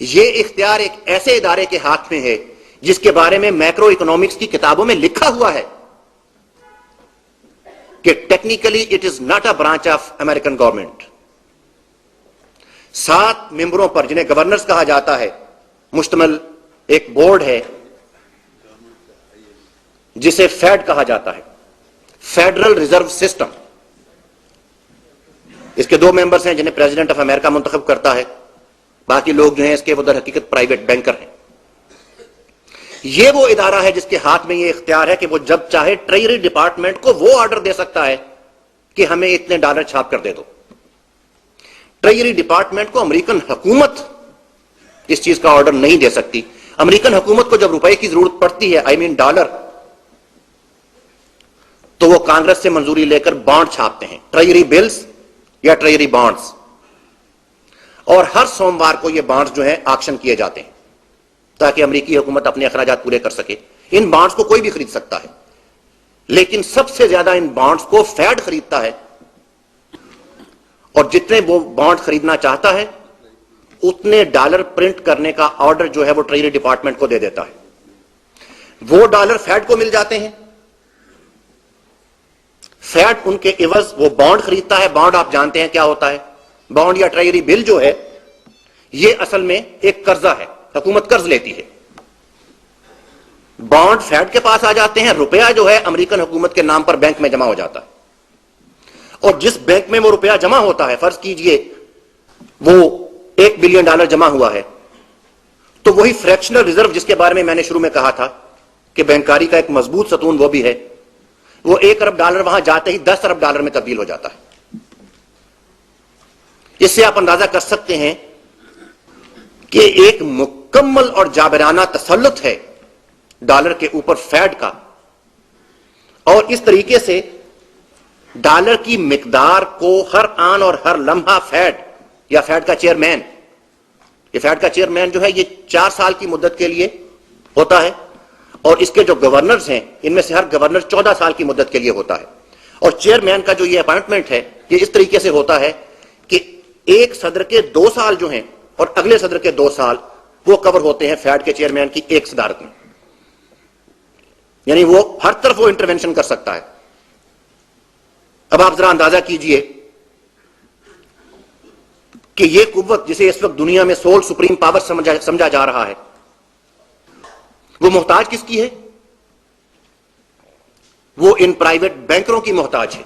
ये इख्तियार एक ऐसे इदारे के हाथ में है जिसके बारे में मैक्रो इकोनॉमिक्स की किताबों में लिखा हुआ है कि technically it is not a branch of American government. 7 मेंबरों पर, जिन्हें गवर्नर्स कहा जाता है, मुश्तमिल एक बोर्ड है जिसे फेड कहा जाता है, फेडरल रिजर्व सिस्टम। इसके 2 मेंबर्स हैं जिन्हें प्रेसिडेंट ऑफ अमेरिका मुंतखब करता है, बाकी लोग जो हैं इसके उधर हकीकत प्राइवेट बैंकर हैं। यह वो इदारा है जिसके हाथ में यह इख्तियार है कि वो जब चाहे ट्रेजरी डिपार्टमेंट को वो ऑर्डर दे सकता है कि हमें इतने डॉलर छाप कर दे दो। ट्रेजरी डिपार्टमेंट को अमेरिकन हुकूमत इस चीज का ऑर्डर नहीं दे सकती। अमेरिकन हुकूमत को जब रुपए की जरूरत पड़ती है, आई मीन डॉलर, तो वो कांग्रेस से मंजूरी लेकर बॉन्ड छापते हैं, ट्रेजरी बिल्स या ट्रेजरी बॉन्ड्स, और हर सोमवार को ये बॉन्ड्स जो है ऑक्शन किए जाते हैं ताकि अमेरिकी हुकूमत अपने अखराजात पूरे कर सके। इन बॉन्ड्स को कोई भी खरीद सकता है, लेकिन सबसे ज्यादा इन बॉन्ड्स को फेड खरीदता है, और जितने वो बॉन्ड खरीदना चाहता है उतने डॉलर प्रिंट करने का ऑर्डर जो है वो ट्रेजरी डिपार्टमेंट को दे देता है। वो डॉलर फेड को मिल जाते हैं, फेड उनके इवज वो बॉन्ड खरीदता है। बॉन्ड आप जानते हैं क्या होता है, बॉन्ड या ट्रेजरी बिल जो है ये असल में एक कर्जा है, हुकूमत कर्ज लेती है। बॉन्ड फेड के पास आ जाते हैं, रुपया जो है अमेरिकन हुकूमत के नाम पर बैंक में जमा हो जाता है, और जिस बैंक में वो रुपया जमा होता है, फर्ज कीजिए वो $1 बिलियन जमा हुआ है, तो वही फ्रैक्शनल रिजर्व जिसके बारे में मैंने शुरू में कहा था कि बैंकारी का एक मजबूत सतून वो भी है, वो $1 अरब वहां जाते ही $10 अरब में तब्दील हो जाता है। इससे आप अंदाजा कर सकते हैं कि एक मुकम्मल और जाबराना तसल्लुत है डॉलर के ऊपर फेड का, और इस तरीके से डॉलर की मिकदार को हर आन और हर लम्हा फेड या फेड का चेयरमैन, ये फेड का चेयरमैन जो है ये 4 साल की मुद्दत के लिए होता है, और इसके जो गवर्नर्स हैं इनमें से हर गवर्नर 14 साल की मुद्दत के लिए होता है। और चेयरमैन का जो ये अपॉइंटमेंट है ये इस तरीके से होता है कि एक सदर के 2 साल जो हैं और अगले सदर के 2 साल वो कवर होते हैं फेड के चेयरमैन की एक सदारत में, यानी वो हर तरफ वो इंटरवेंशन कर सकता है। अब आप जरा अंदाजा कीजिए कि ये कुव्वत जिसे इस वक्त दुनिया में सोल सुप्रीम पावर समझा जा रहा है, वो मोहताज किसकी है? वो इन प्राइवेट बैंकरों की मोहताज है।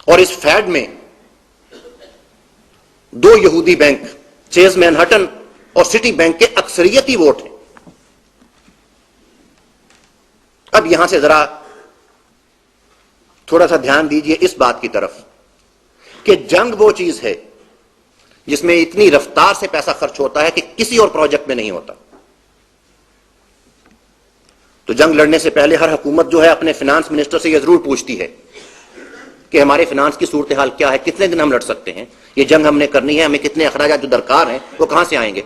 और इस फेड में 2 यहूदी बैंक, चेज मैनहट्टन और सिटी बैंक के अक्सरियती वोट हैं। अब यहां से जरा थोड़ा सा ध्यान दीजिए इस बात की तरफ कि जंग वो चीज है जिसमें इतनी रफ्तार से पैसा खर्च होता है कि किसी और प्रोजेक्ट में नहीं होता। तो जंग लड़ने से पहले हर हुकूमत जो है अपने फाइनेंस मिनिस्टर से यह जरूर पूछती है कि हमारे फाइनेंस की सूरत हाल क्या है, कितने दिन हम लड़ सकते हैं, ये जंग हमने करनी है, हमें कितने अखराजात जो दरकार हैं वो कहां से आएंगे।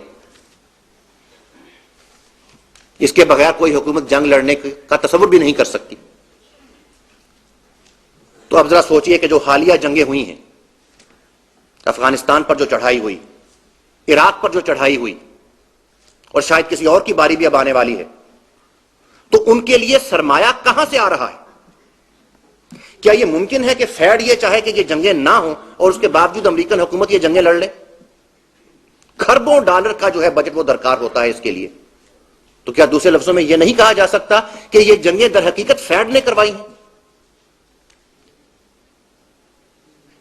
इसके बगैर कोई हुकूमत जंग लड़ने का तसव्वुर भी नहीं कर सकती। तो अब जरा सोचिए कि जो हालिया जंगें हुई हैं, अफगानिस्तान पर जो चढ़ाई हुई, इराक पर जो चढ़ाई हुई, और शायद किसी और की बारी भी अब आने वाली है, तो उनके लिए सरमाया कहां से आ रहा है? क्या यह मुमकिन है कि फेड ये चाहे कि ये जंगें ना हो और उसके बावजूद अमेरिकन हुकूमत ये जंगें लड़ ले? खरबों डॉलर का जो है बजट वो दरकार होता है इसके लिए। तो क्या दूसरे लफ्जों में यह नहीं कहा जा सकता कि ये जंगें दर हकीकत फेड ने करवाई हैं?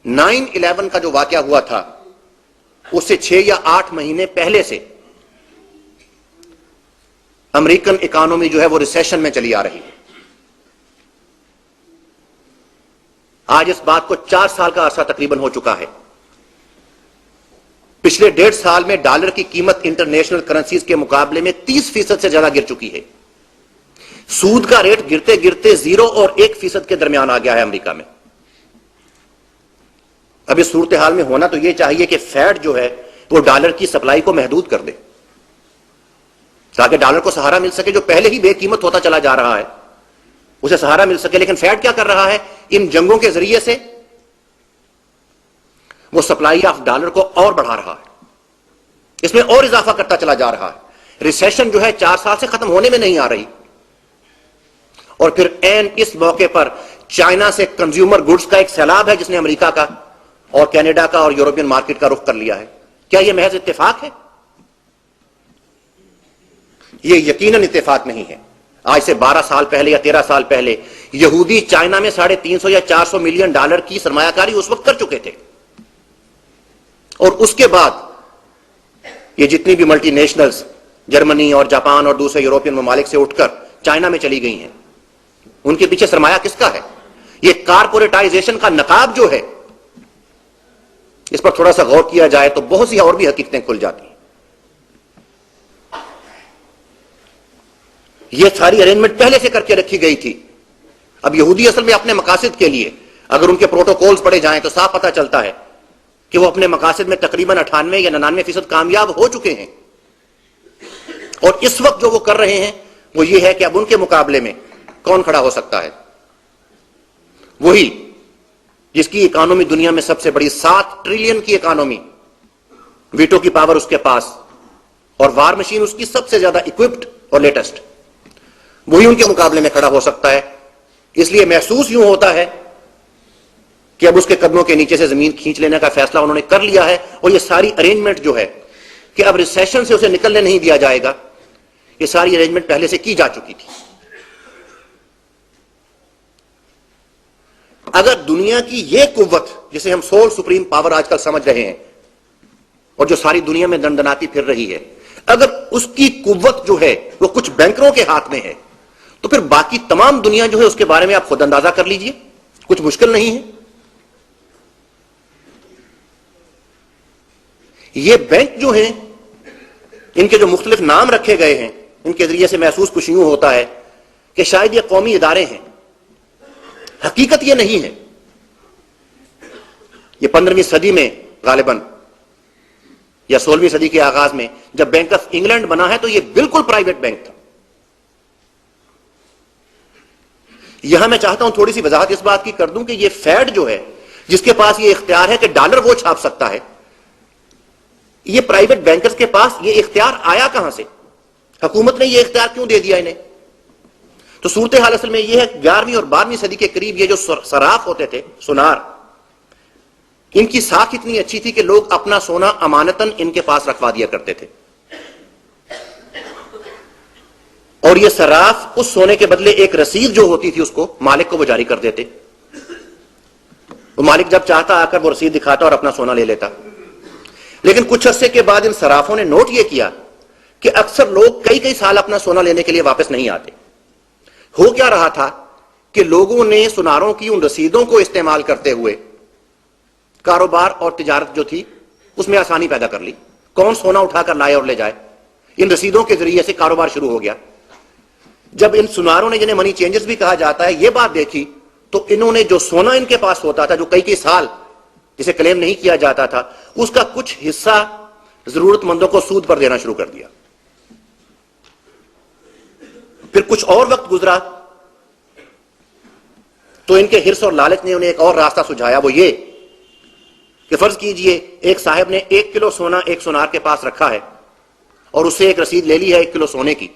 9/11 का जो वाकया हुआ था उससे 6 या 8 महीने पहले से अमेरिकन इकोनॉमी जो है वो रिसेशन में चली आ रही है। आज इस बात को 4 साल का अरसा तकरीबन हो चुका है। पिछले 1.5 साल में डॉलर की कीमत इंटरनेशनल करेंसीज के मुकाबले में 30% से ज्यादा गिर चुकी है। सूद का रेट गिरते गिरते 0 और 1% के दरमियान आ गया है अमेरिका में। अब इस सूरत हाल में होना तो यह चाहिए कि फेड जो है वो डॉलर की सप्लाई को महदूद कर दे ताकि डॉलर को सहारा मिल सके, जो पहले ही बेकीमत होता चला जा रहा है उसे सहारा मिल सके। लेकिन फेड क्या कर रहा है? इन जंगों के जरिए से वो सप्लाई ऑफ डॉलर को और बढ़ा रहा है। इसमें और इजाफा करता चला जा रहा है। रिसेशन जो है 4 साल से खत्म होने में नहीं आ रही, और फिर एन इस मौके पर चाइना से कंज्यूमर गुड्स का एक सैलाब है जिसने अमेरिका का और कनाडा का और यूरोपियन मार्केट का रुख कर लिया है। क्या यह महज इत्तेफाक है? यह यकीनन इत्तेफाक नहीं है। आज से 12 साल पहले या 13 साल पहले यहूदी चाइना में $350 या $400 मिलियन की सरमायाकारी उस वक्त कर चुके थे, और उसके बाद ये जितनी भी मल्टीनेशनल्स जर्मनी और जापान और दूसरे यूरोपियन ममालिक से उठकर चाइना में चली गई हैं, उनके पीछे सरमाया किसका है? ये कारपोरेटाइजेशन का नकाब जो है, इस पर थोड़ा सा गौर किया जाए तो बहुत सी और भी हकीकतें खुल जाती हैं। यह सारी अरेंजमेंट पहले से करके रखी गई थी। अब यहूदी असल में अपने मकासद के लिए अगर उनके प्रोटोकॉल्स पढ़े जाएं तो साफ पता चलता है कि वो अपने मकासद में तकरीबन 98 या 99% कामयाब हो चुके हैं। और इस वक्त जो वो कर रहे हैं वो ये है कि अब उनके मुकाबले में कौन खड़ा हो सकता है? वही जिसकी इकोनॉमी दुनिया में सबसे बड़ी, 7 ट्रिलियन की इकोनॉमी, वीटो की पावर उसके पास, और वार मशीन उसकी सबसे ज्यादा इक्विप्ड और लेटेस्ट, वही उनके मुकाबले में खड़ा हो सकता है। इसलिए महसूस यूं होता है कि अब उसके कदमों के नीचे से जमीन खींच लेने का फैसला उन्होंने कर लिया है, और यह सारी अरेंजमेंट जो है कि अब रिसेशन से उसे निकलने नहीं दिया जाएगा, यह सारी अरेंजमेंट पहले से की जा चुकी थी। अगर दुनिया की यह कुव्वत जिसे हम सोल सुप्रीम पावर आजकल समझ रहे हैं और जो सारी दुनिया में दंडनाती फिर रही है, अगर उसकी कुव्वत जो है वो कुछ बैंकरों के हाथ में है, तो फिर बाकी तमाम दुनिया जो है उसके बारे में आप खुद अंदाजा कर लीजिए, कुछ मुश्किल नहीं है। ये बैंक जो हैं, इनके जो मुख्तलिफ नाम रखे गए हैं, इनके जरिए से महसूस कुछ यूं होता है कि शायद ये कौमी इदारे हैं। हकीकत ये नहीं है। ये 15वीं सदी में गालिबन या 16वीं सदी के आगाज में जब बैंक ऑफ इंग्लैंड बना है तो ये बिल्कुल प्राइवेट बैंक था। यहां मैं चाहता हूं थोड़ी सी वजाहत इस बात की कर दूं कि ये फेड जो है, जिसके पास ये इख्तियार है कि डॉलर वो छाप सकता है, ये प्राइवेट बैंकर्स के पास ये इख्तियार आया कहां से? हुकूमत ने ये इख्तियार क्यों दे दिया इन्हें? तो सूरत हाल असल में यह है 11वीं और 12वीं सदी के करीब ये जो सराफ होते थे, सुनार, इनकी साख इतनी अच्छी थी कि लोग अपना सोना अमानतन इनके पास रखवा दिया करते थे, और ये सराफ उस सोने के बदले एक रसीद जो होती थी उसको मालिक को वो जारी कर देते। वो मालिक जब चाहता आकर वो रसीद दिखाता और अपना सोना ले लेता। लेकिन कुछ अरसे के बाद इन सराफों ने नोट ये किया कि अक्सर लोग कई कई साल अपना सोना लेने के लिए वापस नहीं आते। हो क्या रहा था कि लोगों ने सुनारों की उन रसीदों को इस्तेमाल करते हुए कारोबार और तिजारत जो थी उसमें आसानी पैदा कर ली। कौन सोना उठाकर लाए और ले जाए, इन रसीदों के जरिए से कारोबार शुरू हो गया। जब इन सुनारों ने, जिन्हें मनी चेंजर्स भी कहा जाता है, यह बात देखी तो इन्होंने जो सोना इनके पास होता था, जो कई कई साल जिसे क्लेम नहीं किया जाता था, उसका कुछ हिस्सा जरूरतमंदों को सूद पर देना शुरू कर दिया। फिर कुछ और वक्त गुजरा तो इनके हिर्स और लालच ने उन्हें एक और रास्ता सुझाया। वो ये कि फर्ज कीजिए एक साहब ने 1 किलो सोना एक सुनार के पास रखा है और उससे एक रसीद ले ली है 1 किलो सोने की।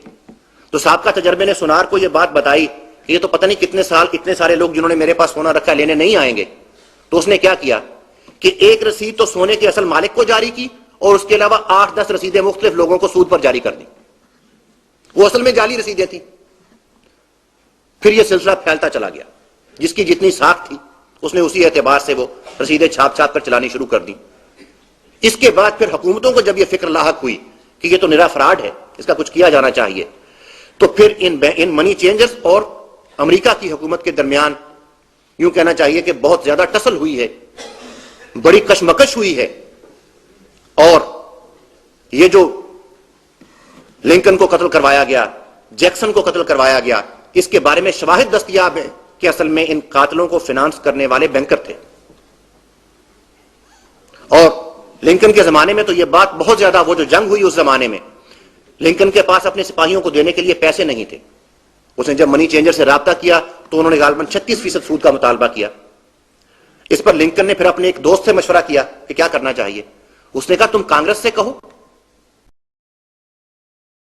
तो साहब का तजर्बे ने सुनार को यह बात बताई कि ये तो पता नहीं कितने साल इतने सारे लोग जिन्होंने मेरे पास सोना रखा लेने नहीं आएंगे। तो उसने क्या किया कि एक रसीद तो सोने के असल मालिक को जारी की और उसके अलावा 8-10 रसीदें मुख्तलिफ लोगों को सूद पर जारी कर दी। वो असल में जाली रसीदें थी। फिर यह सिलसिला फैलता चला गया। जिसकी जितनी साख थी उसने उसी एतबार से वो रसीदें छाप छाप कर चलानी शुरू कर दी। इसके बाद फिर हुकूमतों को जब यह फिक्र लाहक हुई कि यह तो निरा फ्रॉड है, इसका कुछ किया जाना चाहिए, तो फिर इन मनी चेंजर्स और अमेरिका की हुकूमत के दरमियान यूं कहना चाहिए कि बहुत ज्यादा टसल हुई है, बड़ी कशमकश हुई है। और ये जो लिंकन को कत्ल करवाया गया, जैक्सन को कत्ल करवाया गया, इसके बारे में शवाहिद दस्तयाब है कि असल में इन कातलों को फाइनेंस करने वाले बैंकर थे। और लिंकन के जमाने में तो यह बात बहुत ज्यादा, वो जो जंग हुई उस जमाने में लिंकन के पास अपने सिपाहियों को देने के लिए पैसे नहीं थे। उसने जब मनी चेंजर से राब्ता किया तो उन्होंने गालबन 36% सूद का मुतालबा किया। इस पर लिंकन ने फिर अपने एक दोस्त से मशवरा किया कि क्या करना चाहिए। उसने कहा तुम कांग्रेस से कहो